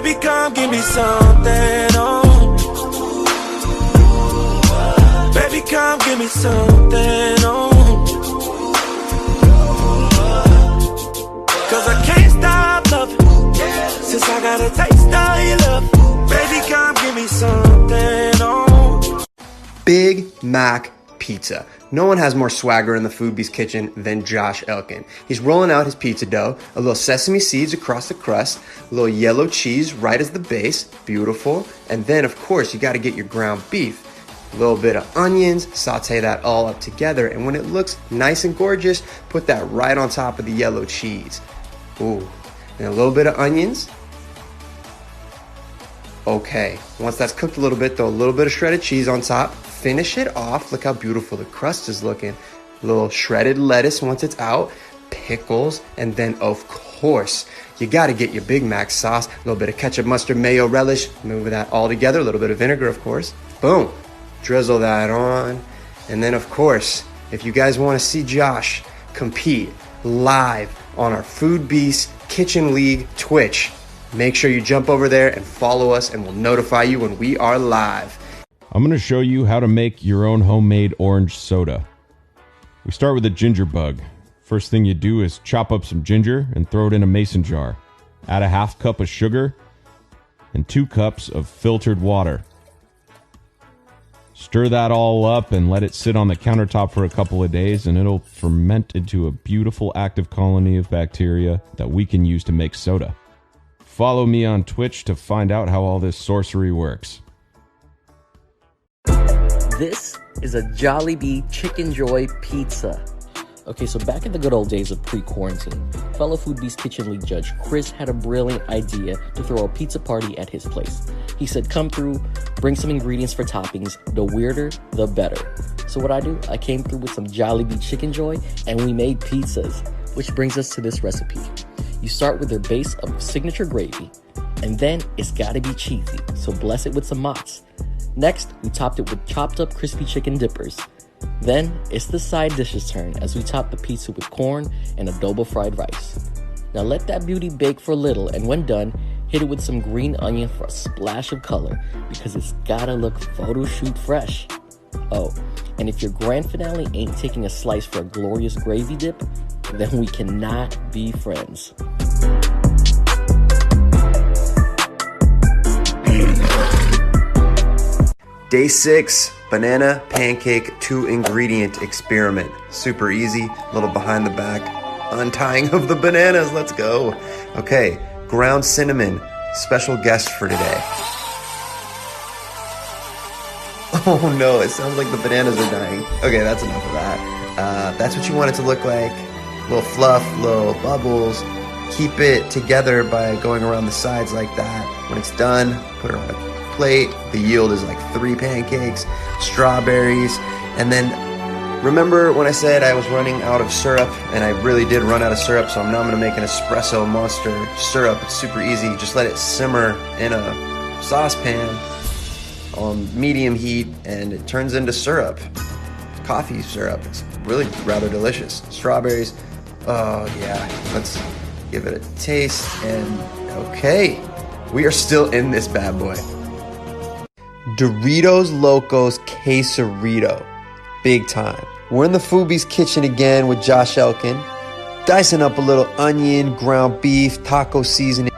Baby, come give me something, oh. Baby, come give me something, oh. Cause I can't stop loving, since I got a taste of your love. Baby, come give me something, oh. Big Mac Pizza. No one has more swagger in the Foodbeast kitchen than Josh Elkin. He's rolling out his pizza dough, a little sesame seeds across the crust, a little yellow cheese right as the base, beautiful. And then of course you gotta get your ground beef. A little bit of onions, saute that all up together, and when it looks nice and gorgeous, put that right on top of the yellow cheese. Ooh, and a little bit of onions. Okay, once that's cooked a little bit, throw a little bit of shredded cheese on top. Finish it off. Look how beautiful the crust is looking. A little shredded lettuce once it's out, pickles, and then of course, you gotta get your Big Mac sauce. A little bit of ketchup, mustard, mayo, relish. Move that all together. A little bit of vinegar, of course. Boom. Drizzle that on. And then of course, if you guys wanna see Josh compete live on our Foodbeast Kitchen League Twitch, make sure you jump over there and follow us, and we'll notify you when we are live. I'm going to show you how to make your own homemade orange soda. We start with a ginger bug. First thing you do is chop up some ginger and throw it in a mason jar. Add a half cup of sugar and 2 cups of filtered water. Stir that all up and let it sit on the countertop for a couple of days, and it'll ferment into a beautiful active colony of bacteria that we can use to make soda. Follow me on Twitch to find out how all this sorcery works. This is a Jollibee Chicken Joy pizza. Okay, so back in the good old days of pre-quarantine, fellow Foodbeast Kitchen League judge Chris had a brilliant idea to throw a pizza party at his place. He said, come through, bring some ingredients for toppings, the weirder, the better. So what I came through with some Jollibee Chicken Joy, and we made pizzas, which brings us to this recipe. You start with their base of signature gravy, and then it's gotta be cheesy, so bless it with some mozz. Next, we topped it with chopped up crispy chicken dippers. Then, it's the side dish's turn as we top the pizza with corn and adobo fried rice. Now let that beauty bake for a little, and when done, hit it with some green onion for a splash of color, because it's gotta look photo shoot fresh. Oh, and if your grand finale ain't taking a slice for a glorious gravy dip, then we cannot be friends. Day 6, banana pancake 2-ingredient experiment. Super easy, a little behind the back untying of the bananas. Let's go. Okay, ground cinnamon, special guest for today. Oh no, it sounds like the bananas are dying. Okay, that's enough of that. That's what you want it to look like. Little fluff, little bubbles. Keep it together by going around the sides like that. When it's done, put it on a plate. The yield is like 3 pancakes, strawberries, and then remember when I said I was running out of syrup, and I really did run out of syrup, so now I'm gonna make an espresso monster syrup. It's super easy. Just let it simmer in a saucepan on medium heat, and it turns into syrup, coffee syrup. It's really rather delicious. Strawberries, oh yeah, let's give it a taste. And okay, we are still in this bad boy. Doritos Locos Queso-RITO. Big time. We're in the Foodbeast kitchen again with Josh Elkin, dicing up a little onion, ground beef, taco seasoning.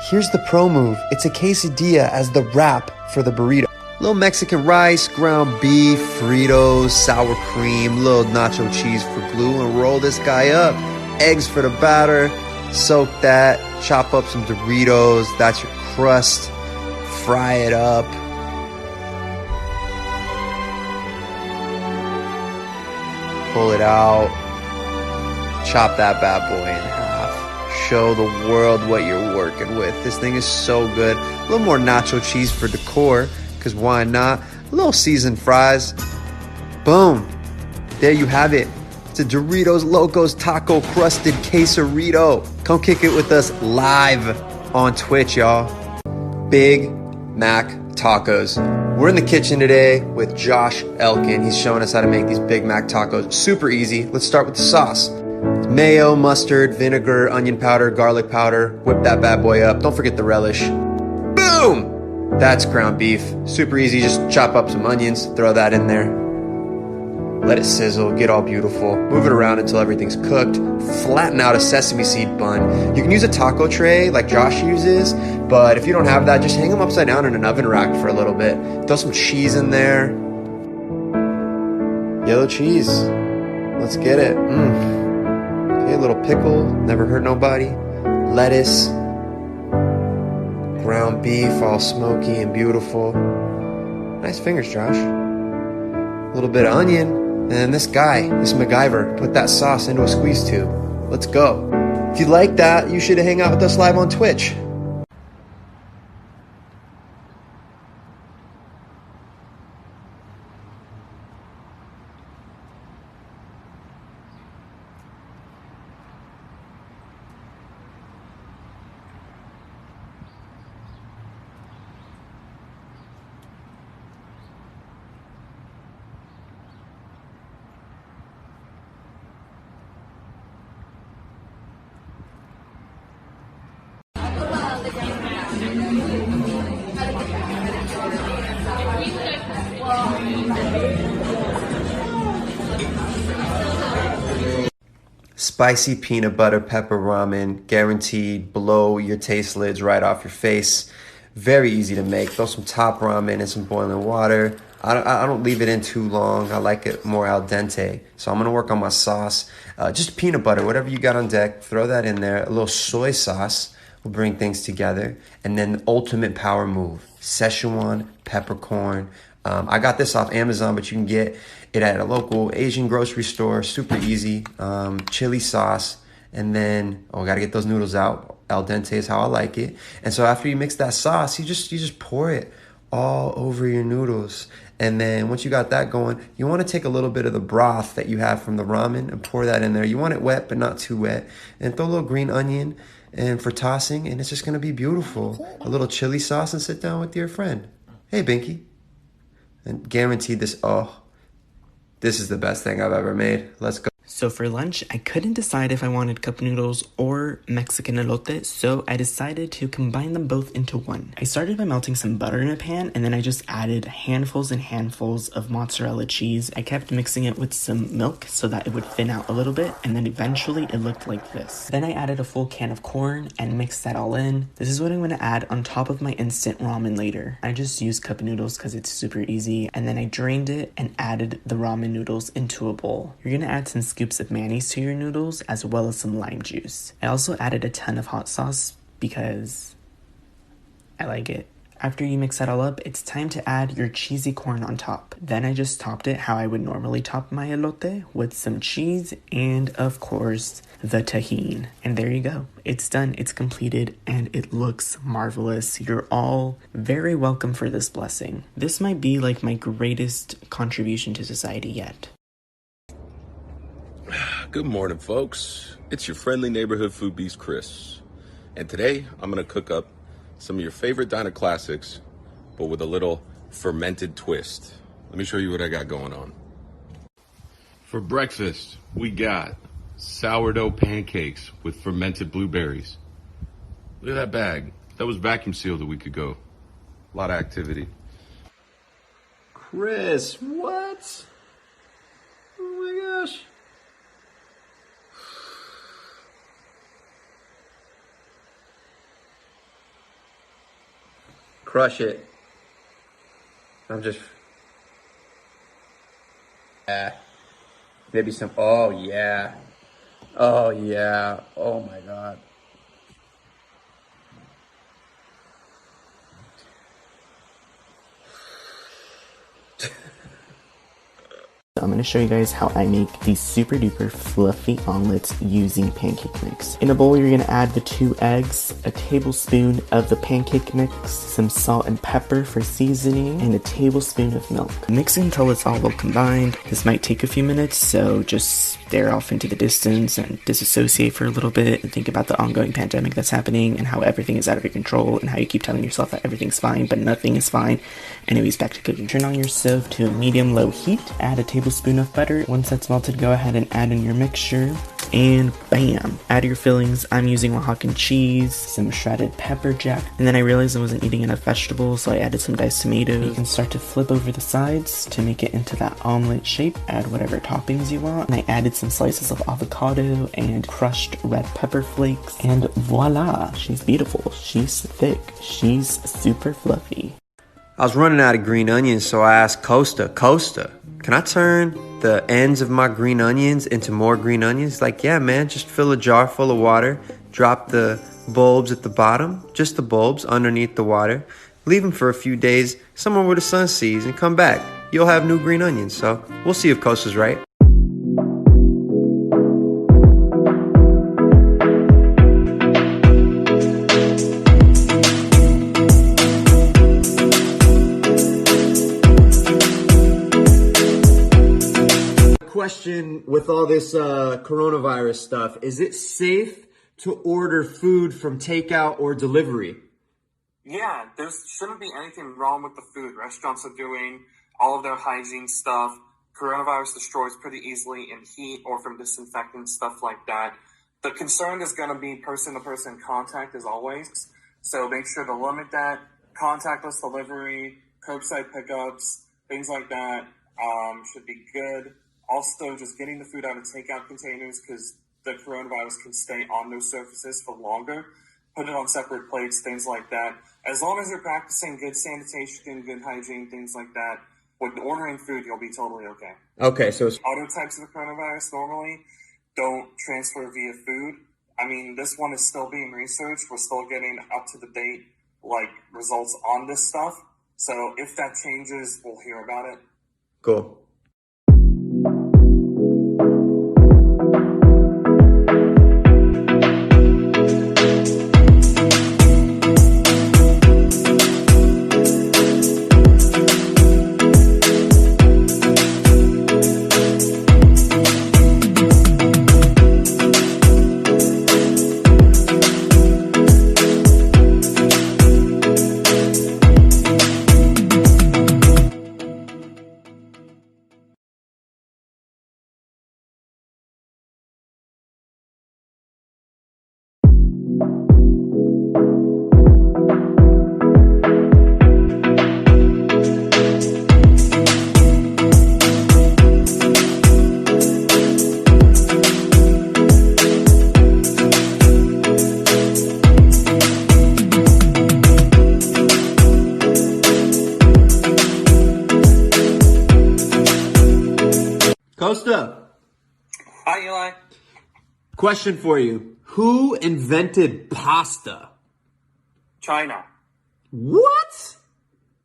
Here's the pro move. It's a quesadilla as the wrap for the burrito. Little Mexican rice, ground beef, Fritos, sour cream, little nacho cheese for glue, and roll this guy up. Eggs for the batter. Soak that. Chop up some Doritos. That's your crust. Fry it up. Pull it out, chop that bad boy in half. Show the world what you're working with. This thing is so good. A little more nacho cheese for decor, because why not? A little seasoned fries. Boom. There you have it. It's a Doritos Locos taco crusted queso-rito. Come kick it with us live on Twitch, y'all. Big Mac tacos. We're in the kitchen today with Josh Elkin. He's showing us how to make these Big Mac tacos. Super easy. Let's start with the sauce. Mayo, mustard, vinegar, onion powder, garlic powder. Whip that bad boy up. Don't forget the relish. Boom! That's ground beef. Super easy. Just chop up some onions, throw that in there. Let it sizzle, get all beautiful. Move it around until everything's cooked. Flatten out a sesame seed bun. You can use a taco tray like Josh uses, but if you don't have that, just hang them upside down in an oven rack for a little bit. Throw some cheese in there. Yellow cheese. Let's get it. Okay, a little pickle. Never hurt nobody. Lettuce. Ground beef, all smoky and beautiful. Nice fingers, Josh. A little bit of onion. And then this guy, this MacGyver, put that sauce into a squeeze tube. Let's go. If you like that, you should hang out with us live on Twitch. Spicy peanut butter pepper ramen, guaranteed blow your taste lids right off your face. Very easy to make. Throw some top ramen in some boiling water. I don't leave it in too long. I like it more al dente. So I'm gonna work on my sauce. Just peanut butter, whatever you got on deck, throw that in there. A little soy sauce will bring things together. And then the ultimate power move, Szechuan peppercorn. I got this off Amazon, but you can get it at a local Asian grocery store. Super easy. Chili sauce. And then, gotta get those noodles out. Al dente is how I like it. And so after you mix that sauce, you just pour it all over your noodles. And then once you got that going, you want to take a little bit of the broth that you have from the ramen and pour that in there. You want it wet, but not too wet. And throw a little green onion and for tossing, and it's just going to be beautiful. A little chili sauce and sit down with your friend. Hey, Binky. And guaranteed this is the best thing I've ever made. Let's go. So for lunch, I couldn't decide if I wanted cup noodles or Mexican elote, so I decided to combine them both into one. I started by melting some butter in a pan, and then I just added handfuls and handfuls of mozzarella cheese. I kept mixing it with some milk so that it would thin out a little bit, and then eventually it looked like this. Then I added a full can of corn and mixed that all in. This is what I'm going to add on top of my instant ramen later. I just used cup noodles because it's super easy, and then I drained it and added the ramen noodles into a bowl. You're going to add some scoops of mayonnaise to your noodles as well as some lime juice. I also added a ton of hot sauce because I like it. After you mix that all up, it's time to add your cheesy corn on top. Then I just topped it how I would normally top my elote, with some cheese and of course the tahini. And there you go. It's done, it's completed, and it looks marvelous. You're all very welcome for this blessing. This might be like my greatest contribution to society yet. Good morning, folks. It's your friendly neighborhood Foodbeast, Chris. And today, I'm gonna cook up some of your favorite diner classics, but with a little fermented twist. Let me show you what I got going on. For breakfast, we got sourdough pancakes with fermented blueberries. Look at that bag. That was vacuum sealed a week ago. A lot of activity. Chris, what? Oh my gosh. Crush it. I'm just... Yeah. Maybe some... Oh, yeah. Oh, yeah. Oh, my God. I'm going to show you guys how I make these super duper fluffy omelets using pancake mix. In a bowl, you're going to add the 2 eggs, a tablespoon of the pancake mix, some salt and pepper for seasoning, and a tablespoon of milk. Mix until it's all well combined. This might take a few minutes, so just stare off into the distance and disassociate for a little bit and think about the ongoing pandemic that's happening and how everything is out of your control and how you keep telling yourself that everything's fine, but nothing is fine. Anyways, back to cooking. Turn on your stove to a medium-low heat. Add a tablespoon of butter. Once that's melted, go ahead and add in your mixture. and bam, add your fillings. I'm using Oaxacan cheese, some shredded pepper jack, and then I realized I wasn't eating enough vegetables, so I added some diced tomatoes. You can start to flip over the sides to make it into that omelet shape. Add whatever toppings you want, and I added some slices of avocado and crushed red pepper flakes, and voila, she's beautiful, she's thick, she's super fluffy. I was running out of green onions, so I asked Costa, can I turn the ends of my green onions into more green onions? Like, yeah, man, just fill a jar full of water, drop the bulbs at the bottom, just the bulbs underneath the water, leave them for a few days somewhere where the sun sees, and come back. You'll have new green onions, so we'll see if Costa's right. Question with all this coronavirus stuff, is it safe to order food from takeout or delivery? Yeah, there shouldn't be anything wrong with the food. Restaurants are doing all of their hygiene stuff. Coronavirus destroys pretty easily in heat or from disinfectant, stuff like that. The concern is going to be person-to-person contact as always. So make sure to limit that. Contactless delivery, curbside pickups, things like that should be good. Also, just getting the food out of takeout containers because the coronavirus can stay on those surfaces for longer. Put it on separate plates, things like that. As long as you're practicing good sanitation, good hygiene, things like that, when ordering food, you'll be totally okay. Okay, so Other types of the coronavirus normally don't transfer via food. I mean, this one is still being researched. We're still getting up-to-the-date results on this stuff. So if that changes, we'll hear about it. cool. Costa, Hi, Eli. question for you. Who invented pasta? China. What?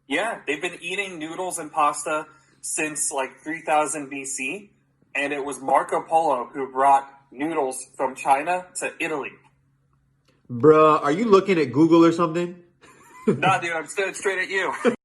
Yeah, they've been eating noodles and pasta since 3000 BC, and it was Marco Polo who brought noodles from China to Italy. Bruh, are you looking at Google or something? Nah, dude, I'm staring straight at you.